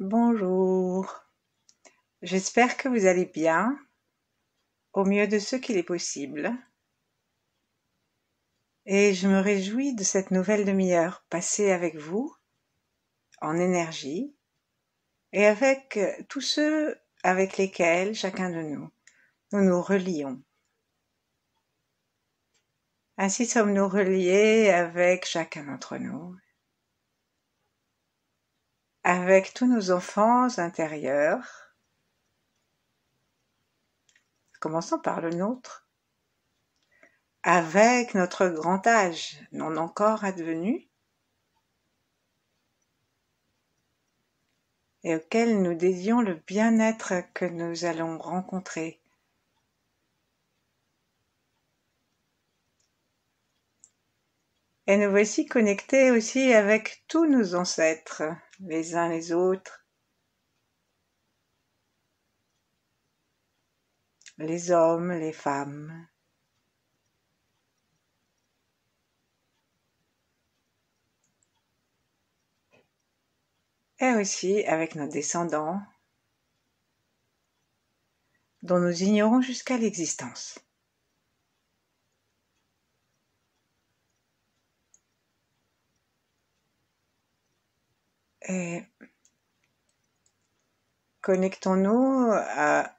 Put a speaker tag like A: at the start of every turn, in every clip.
A: Bonjour, j'espère que vous allez bien, au mieux de ce qu'il est possible, et je me réjouis de cette nouvelle demi-heure passée avec vous, en énergie, et avec tous ceux avec lesquels chacun de nous nous relions. Ainsi sommes-nous reliés avec chacun d'entre nous, avec tous nos enfants intérieurs, commençons par le nôtre, avec notre grand âge non encore advenu, et auquel nous dédions le bien-être que nous allons rencontrer. Et nous voici connectés aussi avec tous nos ancêtres, les uns les autres, les hommes, les femmes. Et aussi avec nos descendants, dont nous ignorons jusqu'à l'existence. Et connectons-nous à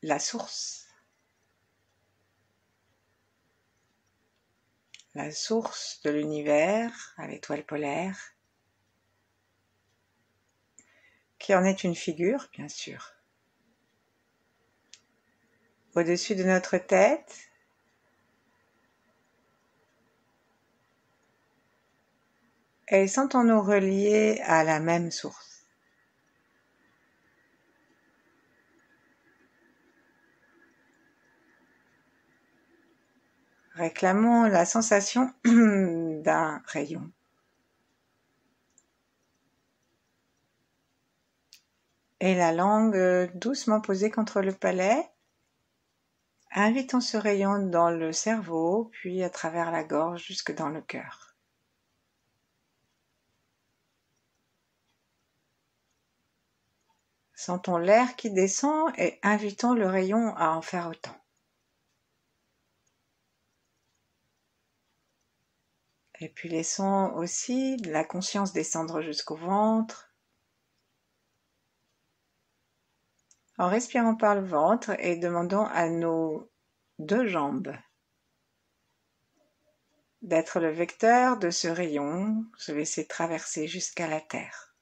A: la source de l'univers, à l'étoile polaire, qui en est une figure, bien sûr. Au-dessus de notre tête, et sentons-nous reliés à la même source. Réclamons la sensation d'un rayon. Et la langue doucement posée contre le palais. Invitons ce rayon dans le cerveau, puis à travers la gorge jusque dans le cœur. Sentons l'air qui descend et invitons le rayon à en faire autant. Et puis laissons aussi la conscience descendre jusqu'au ventre, en respirant par le ventre et demandons à nos deux jambes d'être le vecteur de ce rayon, se laisser traverser jusqu'à la terre.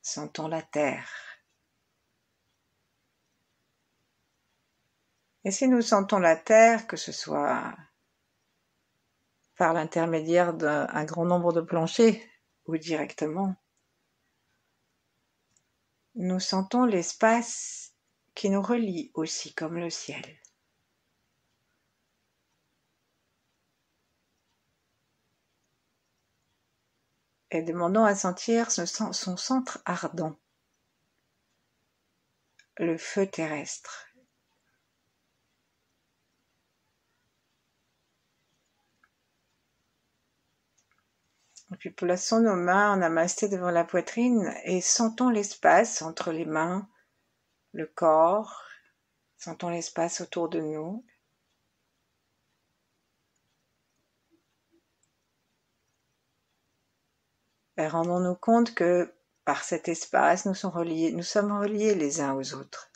A: Sentons la terre. Et si nous sentons la terre, que ce soit par l'intermédiaire d'un grand nombre de planchers ou directement, nous sentons l'espace qui nous relie aussi comme le ciel. Et demandons à sentir son centre ardent, le feu terrestre. Et puis plaçons nos mains en namasté devant la poitrine et sentons l'espace entre les mains, le corps, sentons l'espace autour de nous. Et rendons-nous compte que par cet espace, nous sommes reliés les uns aux autres.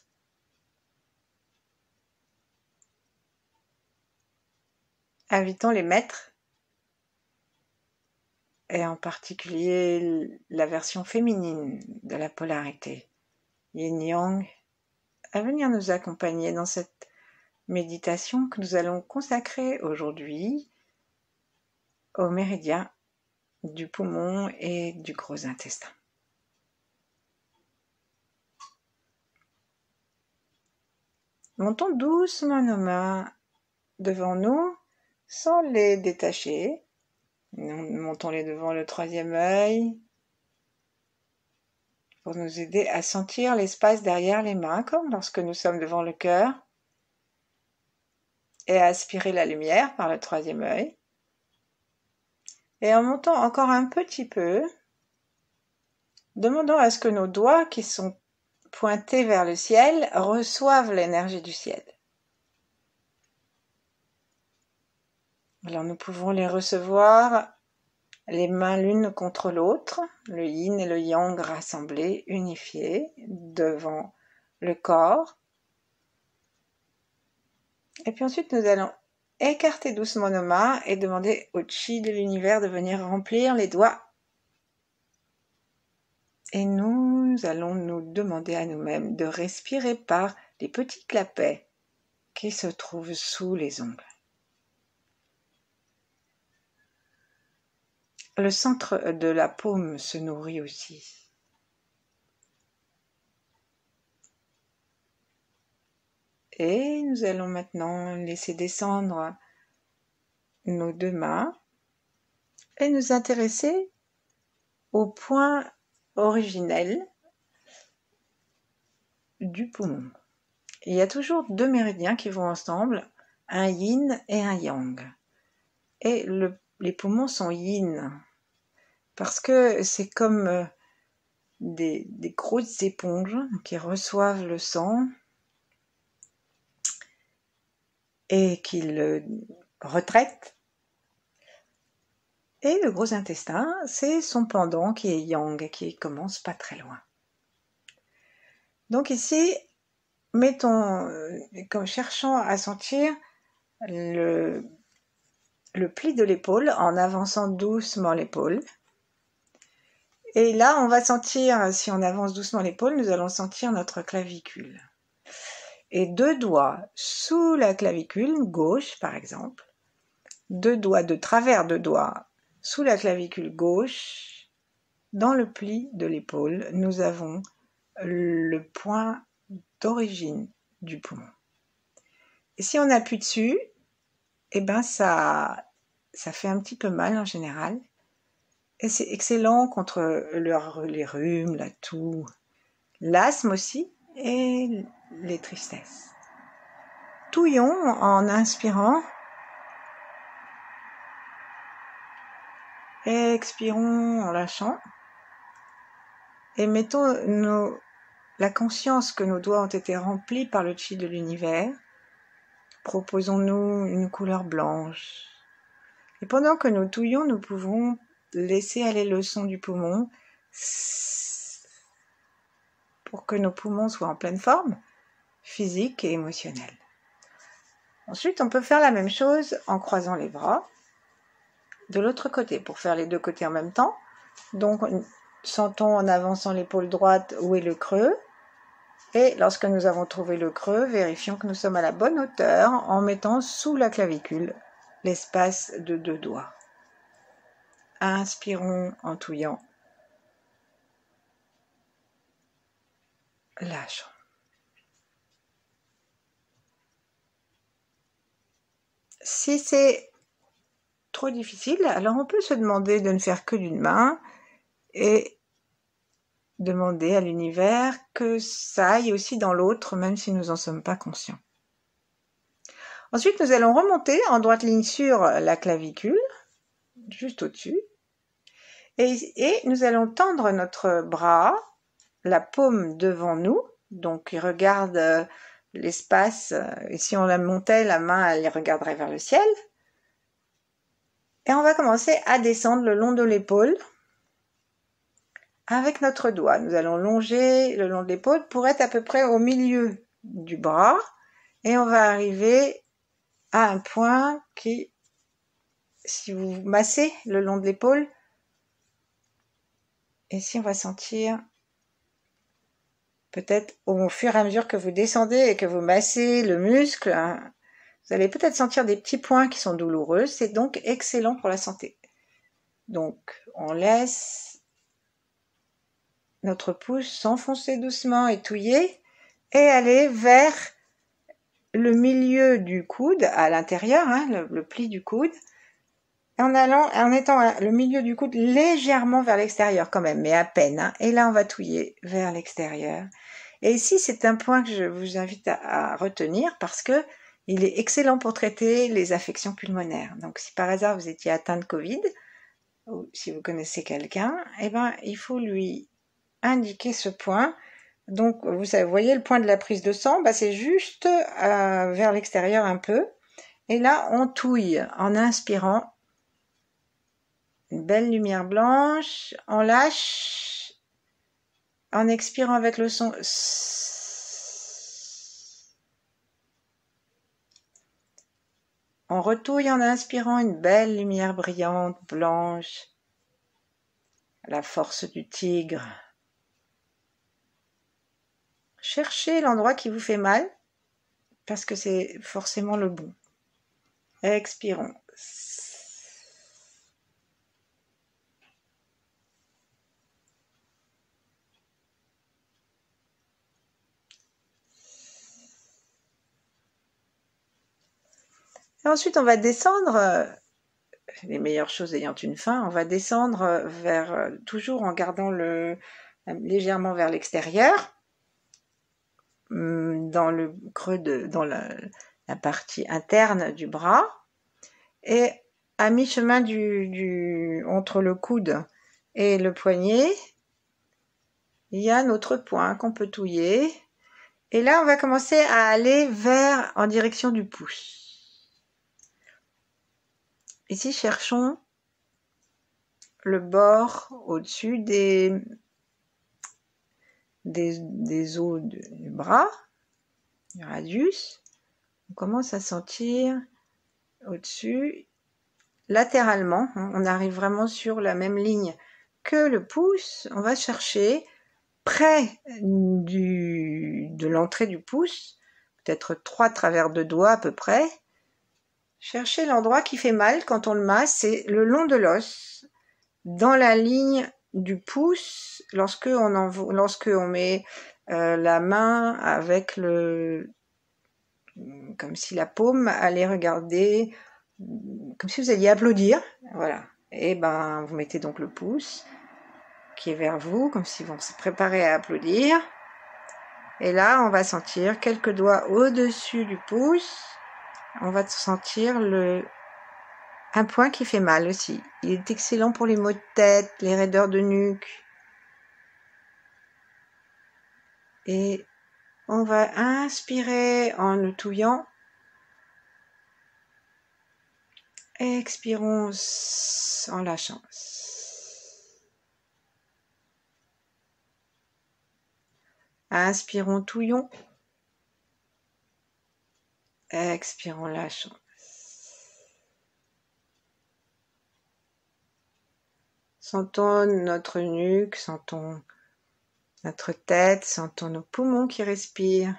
A: Invitons les maîtres, et en particulier la version féminine de la polarité, Yin-Yang, à venir nous accompagner dans cette méditation que nous allons consacrer aujourd'hui au méridien du poumon et du gros intestin. Montons doucement nos mains devant nous sans les détacher. Montons-les devant le troisième œil pour nous aider à sentir l'espace derrière les mains, comme lorsque nous sommes devant le cœur, et à aspirer la lumière par le troisième œil. Et en montant encore un petit peu, demandons à ce que nos doigts qui sont pointés vers le ciel reçoivent l'énergie du ciel. Alors nous pouvons les recevoir les mains l'une contre l'autre, le yin et le yang rassemblés, unifiés devant le corps. Et puis ensuite nous allons écarter doucement nos mains et demander au chi de l'univers de venir remplir les doigts. Et nous allons nous demander à nous-mêmes de respirer par les petits clapets qui se trouvent sous les ongles. Le centre de la paume se nourrit aussi. Et nous allons maintenant laisser descendre nos deux mains et nous intéresser au point originel du poumon. Il y a toujours deux méridiens qui vont ensemble, un yin et un yang. Et les poumons sont yin, parce que c'est comme des grosses éponges qui reçoivent le sang et qui le retraitent. Et le gros intestin, c'est son pendant qui est yang, qui commence pas très loin. Donc ici, cherchons à sentir le pli de l'épaule en avançant doucement l'épaule. Et là, on va sentir, si on avance doucement l'épaule, nous allons sentir notre clavicule. Et deux doigts sous la clavicule gauche, par exemple, deux doigts de travers de doigts sous la clavicule gauche, dans le pli de l'épaule, nous avons le point d'origine du poumon. Et si on appuie dessus, eh ben ça fait un petit peu mal en général. Et c'est excellent contre les rhumes, la toux, l'asthme aussi et les tristesses. Touillons en inspirant. Et expirons en lâchant. Et mettons la conscience que nos doigts ont été remplis par le chi de l'univers. Proposons-nous une couleur blanche. Et pendant que nous touillons, nous pouvons laisser aller le son du poumon pour que nos poumons soient en pleine forme, physique et émotionnelle. Ensuite, on peut faire la même chose en croisant les bras de l'autre côté pour faire les deux côtés en même temps. Donc, sentons en avançant l'épaule droite où est le creux. Et lorsque nous avons trouvé le creux, vérifions que nous sommes à la bonne hauteur en mettant sous la clavicule l'espace de deux doigts. Inspirons en touillant. Lâchons. Si c'est trop difficile, alors on peut se demander de ne faire que d'une main et demander à l'univers que ça aille aussi dans l'autre, même si nous n'en sommes pas conscients. Ensuite, nous allons remonter en droite ligne sur la clavicule, juste au-dessus, et nous allons tendre notre bras, la paume devant nous, donc il regarde l'espace, et si on la montait, la main, elle regarderait vers le ciel. Et on va commencer à descendre le long de l'épaule avec notre doigt. Nous allons longer le long de l'épaule pour être à peu près au milieu du bras. Et on va arriver à un point qui, si vous massez le long de l'épaule, et si on va sentir, peut-être au fur et à mesure que vous descendez et que vous massez le muscle, hein, vous allez peut-être sentir des petits points qui sont douloureux. C'est donc excellent pour la santé. Donc, on laisse notre pouce s'enfoncer doucement et touiller et aller vers le milieu du coude, à l'intérieur, hein, le pli du coude, en étant le milieu du coude légèrement vers l'extérieur quand même, mais à peine. Hein, et là, on va touiller vers l'extérieur. Et ici, c'est un point que je vous invite à retenir parce que il est excellent pour traiter les affections pulmonaires. Donc, si par hasard vous étiez atteint de Covid, ou si vous connaissez quelqu'un, eh ben, il faut lui indiquer ce point. Donc, vous voyez le point de la prise de sang, bah, c'est juste vers l'extérieur un peu. Et là, on touille en inspirant. Une belle lumière blanche. On lâche en expirant avec le son. On retouille en inspirant une belle lumière brillante, blanche. La force du tigre. Cherchez l'endroit qui vous fait mal, parce que c'est forcément le bon. Expirons. Et ensuite, on va descendre, les meilleures choses ayant une fin, on va descendre vers, toujours en gardant légèrement vers l'extérieur, dans le creux dans la partie interne du bras, et à mi-chemin entre le coude et le poignet, il y a notre point qu'on peut touiller. Et là, on va commencer à aller en direction du pouce. Ici, cherchons le bord au-dessus des os du bras, du radius. On commence à sentir au-dessus, latéralement. On arrive vraiment sur la même ligne que le pouce. On va chercher près de l'entrée du pouce, peut-être 3 travers de doigts à peu près. Cherchez l'endroit qui fait mal quand on le masse, c'est le long de l'os, dans la ligne du pouce, lorsque on met la main avec comme si la paume allait regarder, comme si vous alliez applaudir, voilà. Et ben, vous mettez donc le pouce qui est vers vous, comme si on se préparait à applaudir. Et là, on va sentir quelques doigts au-dessus du pouce. On va sentir un point qui fait mal aussi. Il est excellent pour les maux de tête, les raideurs de nuque. Et on va inspirer en le touillant. Expirons en lâchant. Inspirons, touillons. Expirons, lâchons. Sentons notre nuque, sentons notre tête, sentons nos poumons qui respirent.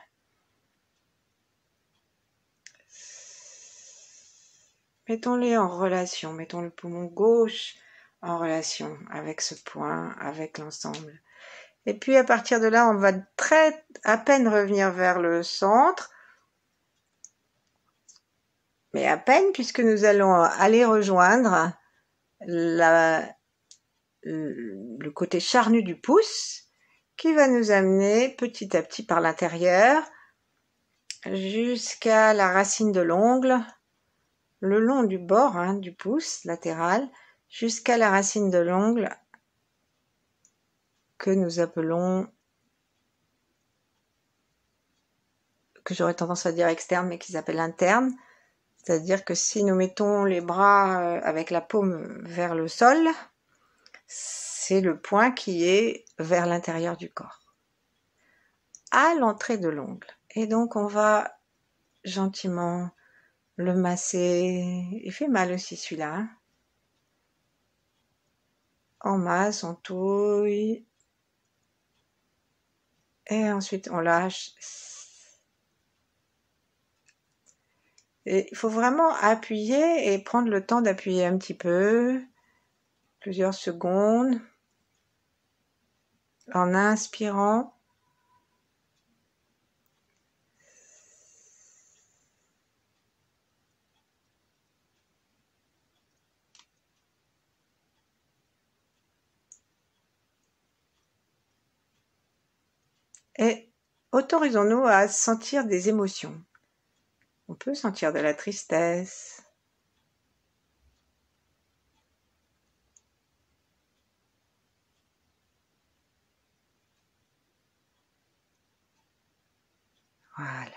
A: Mettons-les en relation, mettons le poumon gauche en relation avec ce point, avec l'ensemble. Et puis à partir de là, on va à peine revenir vers le centre, mais à peine puisque nous allons aller rejoindre le côté charnu du pouce qui va nous amener petit à petit par l'intérieur jusqu'à la racine de l'ongle, le long du bord du pouce latéral, jusqu'à la racine de l'ongle que nous appelons, que j'aurais tendance à dire externe, mais qui s'appelle interne. C'est-à-dire que si nous mettons les bras avec la paume vers le sol, c'est le point qui est vers l'intérieur du corps, à l'entrée de l'ongle. Et donc on va gentiment le masser. Il fait mal aussi celui-là. On masse, on touille. Et ensuite on lâche. Et il faut vraiment appuyer et prendre le temps d'appuyer un petit peu, plusieurs secondes, en inspirant. Et autorisons-nous à sentir des émotions. On peut sentir de la tristesse, Voilà.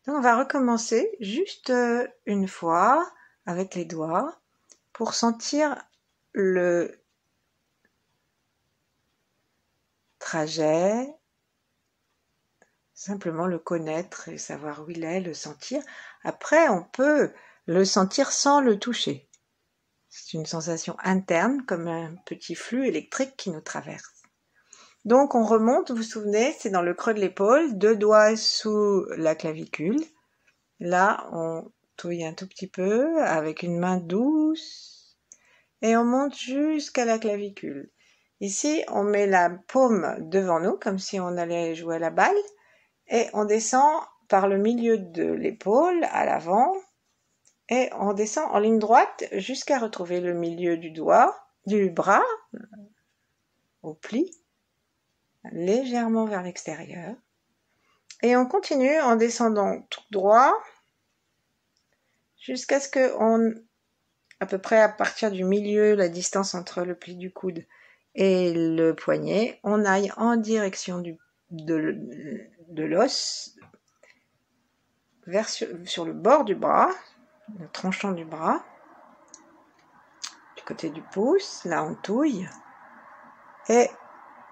A: Donc on va recommencer juste une fois avec les doigts pour sentir le trajet, simplement le connaître et savoir où il est, le sentir. Après, on peut le sentir sans le toucher. C'est une sensation interne, comme un petit flux électrique qui nous traverse. Donc on remonte, vous vous souvenez, c'est dans le creux de l'épaule, 2 doigts sous la clavicule. Là, on touille un tout petit peu avec une main douce et on monte jusqu'à la clavicule. Ici, on met la paume devant nous, comme si on allait jouer à la balle, et on descend par le milieu de l'épaule à l'avant, et on descend en ligne droite jusqu'à retrouver le milieu du bras, au pli, légèrement vers l'extérieur. Et on continue en descendant tout droit jusqu'à ce qu'on, à peu près à partir du milieu, la distance entre le pli du coude et le poignet, on aille en direction de l'os, sur le bord du bras, le tranchant du bras, du côté du pouce, là on touille, et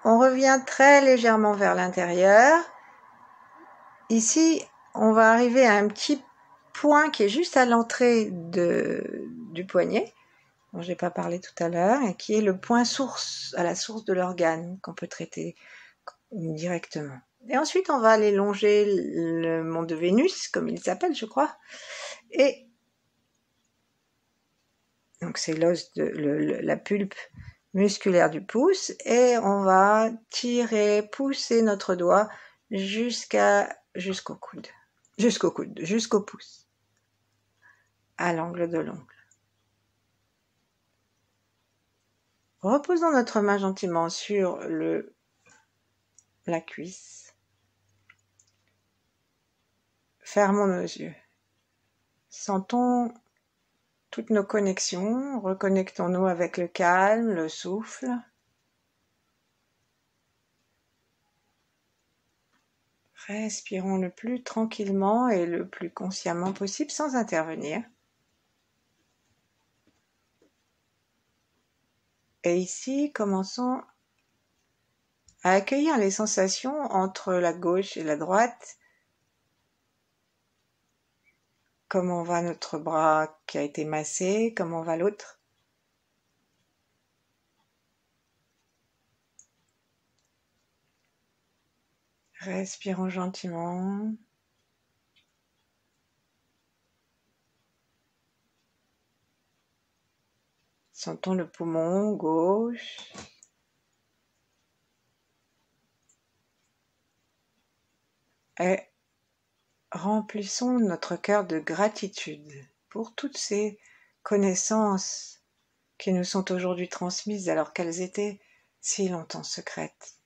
A: on revient très légèrement vers l'intérieur. Ici, on va arriver à un petit point qui est juste à l'entrée du poignet, dont je n'ai pas parlé tout à l'heure, et qui est le point source, à la source de l'organe, qu'on peut traiter directement. Et ensuite, on va aller longer le mont de Vénus, comme il s'appelle, je crois, et donc c'est l'os la pulpe musculaire du pouce, et on va pousser notre doigt jusqu'au pouce, à l'angle de l'ongle. Reposons notre main gentiment sur la cuisse. Fermons nos yeux. Sentons toutes nos connexions, reconnectons-nous avec le calme, le souffle. Respirons le plus tranquillement et le plus consciemment possible sans intervenir. Et ici, commençons à accueillir les sensations entre la gauche et la droite. Comment va notre bras qui a été massé? Comment va l'autre? Respirons gentiment. Sentons le poumon gauche. Et remplissons notre cœur de gratitude pour toutes ces connaissances qui nous sont aujourd'hui transmises alors qu'elles étaient si longtemps secrètes.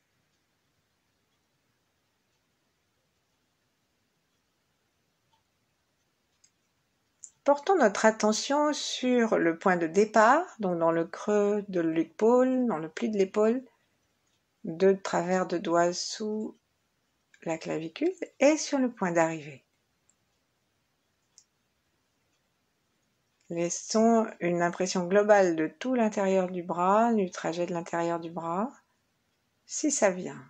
A: Portons notre attention sur le point de départ, donc dans le creux de l'épaule, dans le pli de l'épaule, de travers de doigts sous la clavicule, et sur le point d'arrivée. Laissons une impression globale de tout l'intérieur du bras, du trajet de l'intérieur du bras, si ça vient.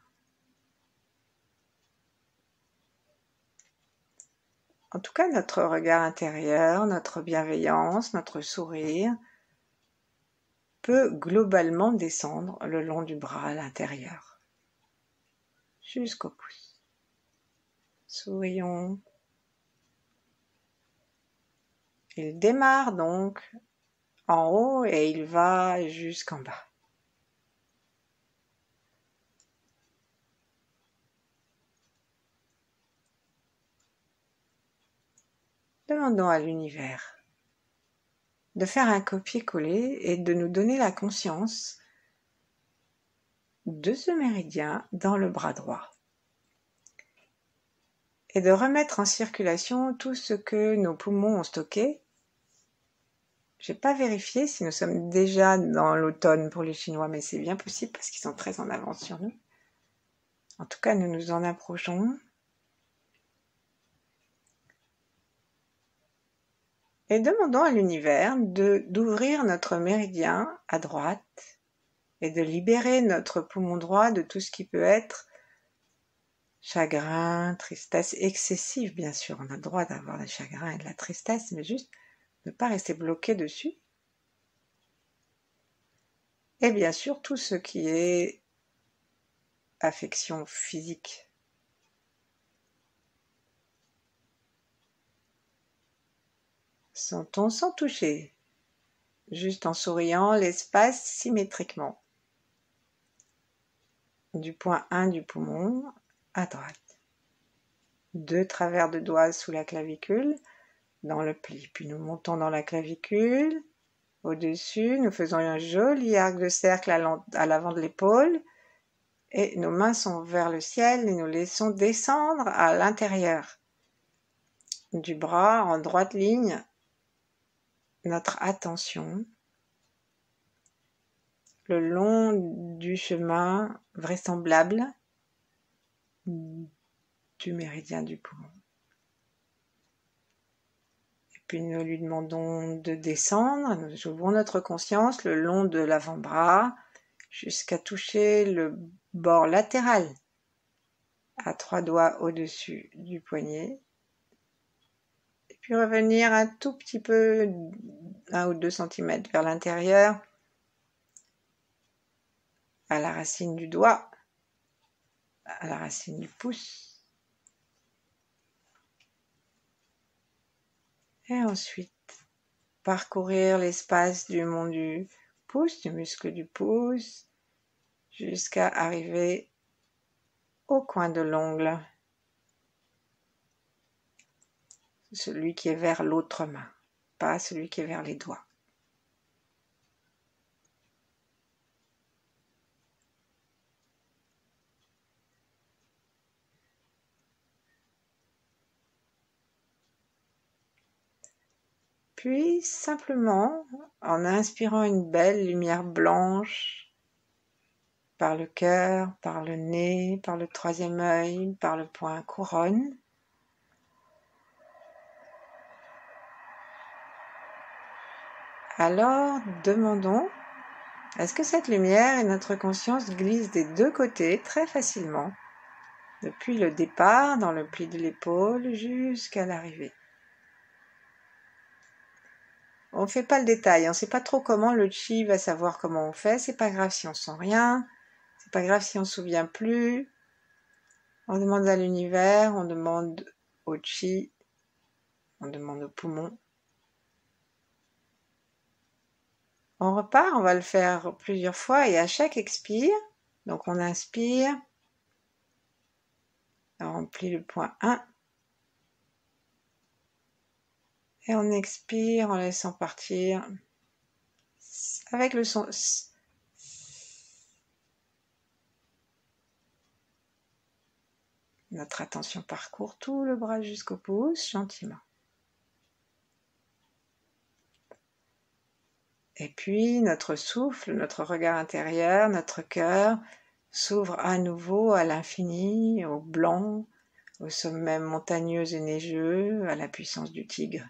A: En tout cas, notre regard intérieur, notre bienveillance, notre sourire peut globalement descendre le long du bras à l'intérieur, jusqu'au pouce. Sourions. Il démarre donc en haut et il va jusqu'en bas. Demandons à l'univers de faire un copier-coller et de nous donner la conscience de ce méridien dans le bras droit. Et de remettre en circulation tout ce que nos poumons ont stocké. Je n'ai pas vérifié si nous sommes déjà dans l'automne pour les Chinois, mais c'est bien possible parce qu'ils sont très en avance sur nous. En tout cas, nous nous en approchons. Et demandons à l'univers d'ouvrir notre méridien à droite et de libérer notre poumon droit de tout ce qui peut être chagrin, tristesse excessive, bien sûr. On a le droit d'avoir des chagrins et de la tristesse, mais juste ne pas rester bloqué dessus. Et bien sûr, tout ce qui est affection physique. Sentons sans toucher, juste en souriant l'espace symétriquement. Du point 1 du poumon à droite. 2 travers de doigts sous la clavicule, dans le pli. Puis nous montons dans la clavicule. Au-dessus, nous faisons un joli arc de cercle à l'avant de l'épaule. Et nos mains sont vers le ciel et nous laissons descendre à l'intérieur du bras en droite ligne notre attention le long du chemin vraisemblable du méridien du poumon. Et puis nous lui demandons de descendre, nous ouvrons notre conscience le long de l'avant-bras jusqu'à toucher le bord latéral à 3 doigts au-dessus du poignet. Et puis revenir un tout petit peu, 1 ou 2 cm vers l'intérieur, à la racine du doigt, à la racine du pouce. Et ensuite, parcourir l'espace du mont du pouce, du muscle du pouce, jusqu'à arriver au coin de l'ongle, celui qui est vers l'autre main, pas celui qui est vers les doigts. Puis simplement, en inspirant une belle lumière blanche par le cœur, par le nez, par le 3e œil, par le point couronne, alors demandons, est-ce que cette lumière et notre conscience glissent des 2 côtés très facilement, depuis le départ dans le pli de l'épaule jusqu'à l'arrivée. On ne fait pas le détail, on ne sait pas trop comment, le chi va savoir comment on fait, c'est pas grave si on sent rien, c'est pas grave si on ne se souvient plus. On demande à l'univers, on demande au chi, on demande au poumon. On repart, on va le faire plusieurs fois et à chaque expire, donc on inspire, on remplit le point 1 et on expire en laissant partir avec le son. Notre attention parcourt tout le bras jusqu'au pouce, gentiment. Et puis notre souffle, notre regard intérieur, notre cœur s'ouvre à nouveau à l'infini, au blanc, au sommet montagneux et neigeux, à la puissance du tigre,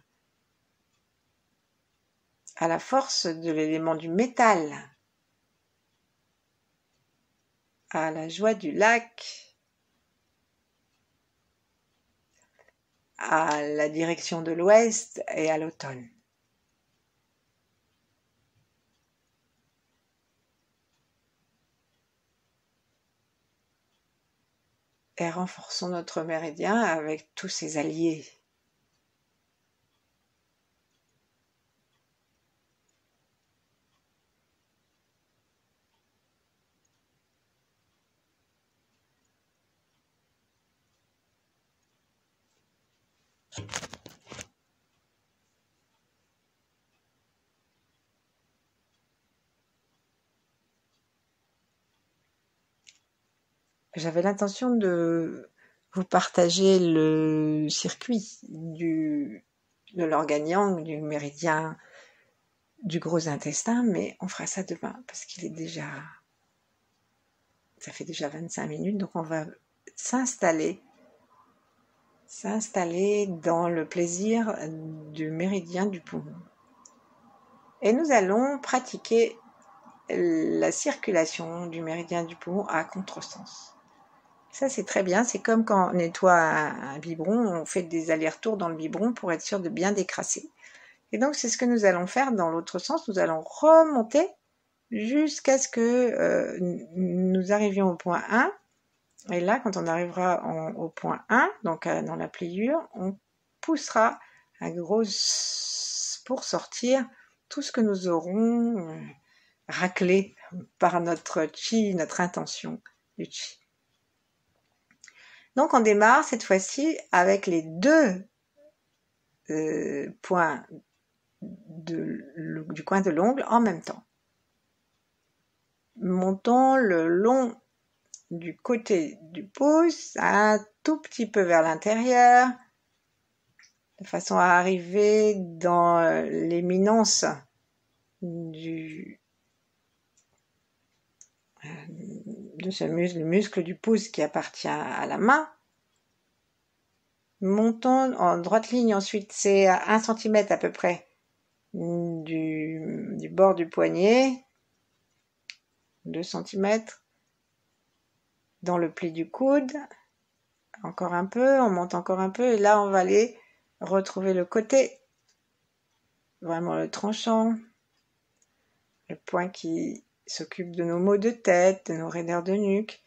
A: à la force de l'élément du métal, à la joie du lac, à la direction de l'ouest et à l'automne. Et renforçons notre méridien avec tous ses alliés. J'avais l'intention de vous partager le circuit de l'organe yang, du méridien du gros intestin, mais on fera ça demain parce qu'il est déjà, ça fait déjà 25 minutes, donc on va s'installer s'installer dans le plaisir du méridien du poumon. Et nous allons pratiquer la circulation du méridien du poumon à contresens. Ça, c'est très bien. C'est comme quand on nettoie un biberon, on fait des allers-retours dans le biberon pour être sûr de bien décrasser. Et donc, c'est ce que nous allons faire dans l'autre sens. Nous allons remonter jusqu'à ce que nous arrivions au point 1. Et là, quand on arrivera au point 1, donc dans la pliure, on poussera à grosse pour sortir tout ce que nous aurons raclé par notre chi, notre intention du chi. Donc on démarre cette fois-ci avec les deux points du coin de l'ongle en même temps. Montons le long du côté du pouce, un tout petit peu vers l'intérieur, de façon à arriver dans l'éminence de ce muscle, le muscle du pouce qui appartient à la main. Montons en droite ligne ensuite, c'est à 1 cm à peu près du bord du poignet, 2 cm, dans le pli du coude, encore un peu, on monte encore un peu, et là on va aller retrouver le côté, vraiment le tranchant, le point qui s'occupe de nos maux de tête, de nos raideurs de nuque.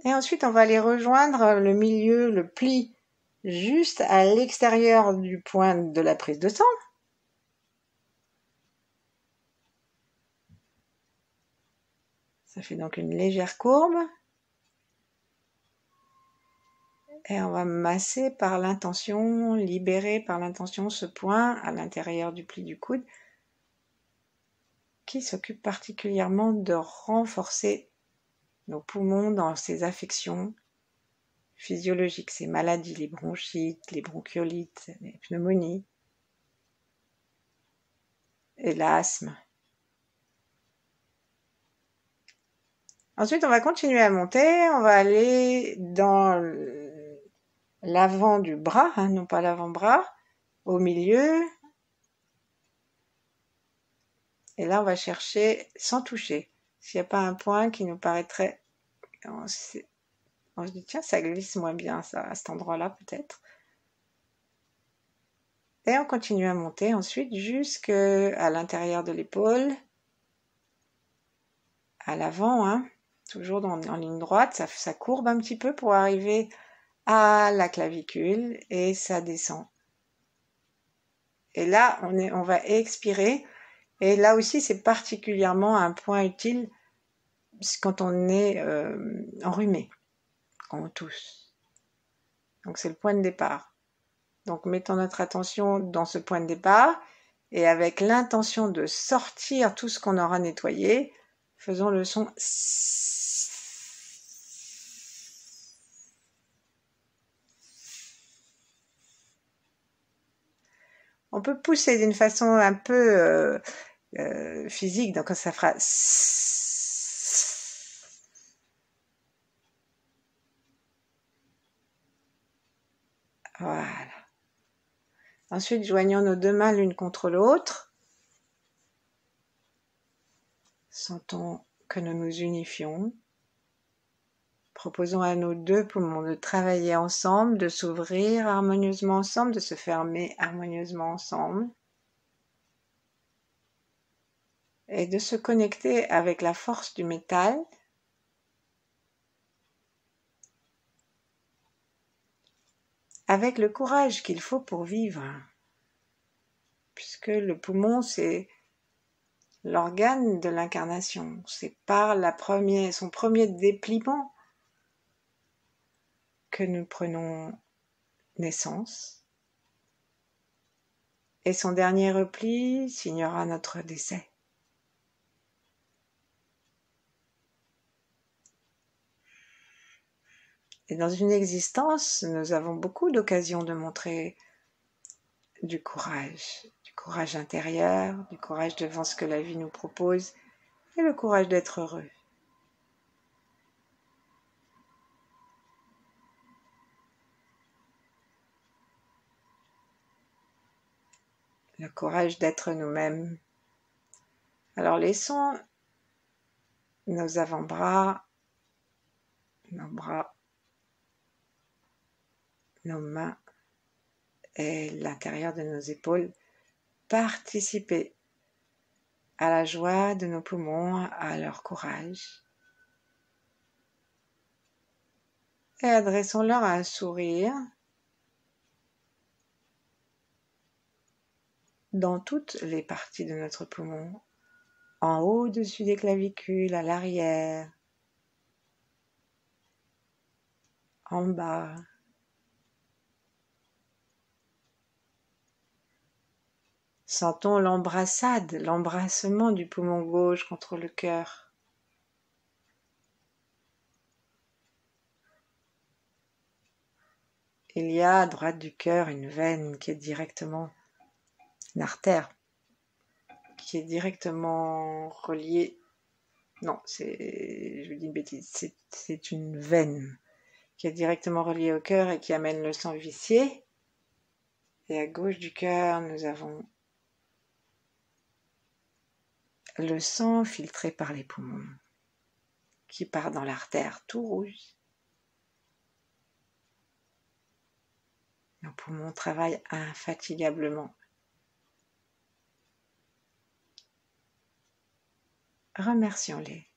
A: Et ensuite on va aller rejoindre le milieu, le pli, juste à l'extérieur du point de la prise de sang. Ça fait donc une légère courbe. Et on va masser par l'intention, libérer par l'intention ce point à l'intérieur du pli du coude qui s'occupe particulièrement de renforcer nos poumons dans ces affections physiologiques, ces maladies, les bronchites, les bronchiolites, les pneumonies et l'asthme. Ensuite, on va continuer à monter, on va aller dans l'avant du bras, non pas l'avant-bras, au milieu. Et là, on va chercher sans toucher. S'il n'y a pas un point qui nous paraîtrait... On se dit, tiens, ça glisse moins bien ça, à cet endroit-là peut-être. Et on continue à monter ensuite jusqu'à l'intérieur de l'épaule, à l'avant, toujours en ligne droite. Ça courbe un petit peu pour arriver à la clavicule et ça descend. Et là, on va expirer. Et là aussi, c'est particulièrement un point utile quand on est enrhumé, quand on tousse. Donc c'est le point de départ. Donc mettons notre attention dans ce point de départ et avec l'intention de sortir tout ce qu'on aura nettoyé, faisons le son S. On peut pousser d'une façon un peu physique, donc ça fera S. Voilà. Ensuite, joignons nos deux mains l'une contre l'autre. Sentons que nous nous unifions. Proposons à nos deux poumons de travailler ensemble, de s'ouvrir harmonieusement ensemble, de se fermer harmonieusement ensemble. Et de se connecter avec la force du métal. Avec le courage qu'il faut pour vivre. Puisque le poumon, c'est l'organe de l'incarnation. C'est par son premier dépliement que nous prenons naissance. Et son dernier repli signera notre décès. Et dans une existence, nous avons beaucoup d'occasions de montrer du courage intérieur, du courage devant ce que la vie nous propose et le courage d'être heureux. le courage d'être nous-mêmes. Alors laissons nos avant-bras, nos bras, nos mains et l'intérieur de nos épaules participer à la joie de nos poumons, à leur courage. Et adressons-leur un sourire dans toutes les parties de notre poumon, en haut, au-dessus des clavicules, à l'arrière, en bas. Sentons l'embrassade, l'embrassement du poumon gauche contre le cœur. Il y a à droite du cœur une veine qui est directement, une artère, qui est directement reliée. Non, je vous dis une bêtise, c'est une veine qui est directement reliée au cœur et qui amène le sang vicié. Et à gauche du cœur, nous avons le sang filtré par les poumons qui part dans l'artère tout rouge. Nos poumons travaillent infatigablement. Remercions-les.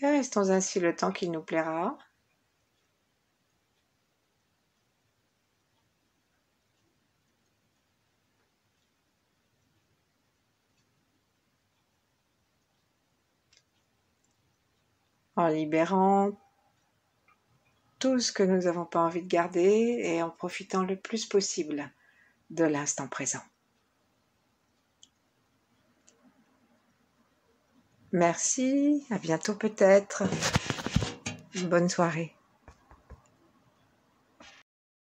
A: Et restons ainsi le temps qu'il nous plaira. En libérant tout ce que nous n'avons pas envie de garder et en profitant le plus possible de l'instant présent. Merci, à bientôt peut-être. Bonne soirée.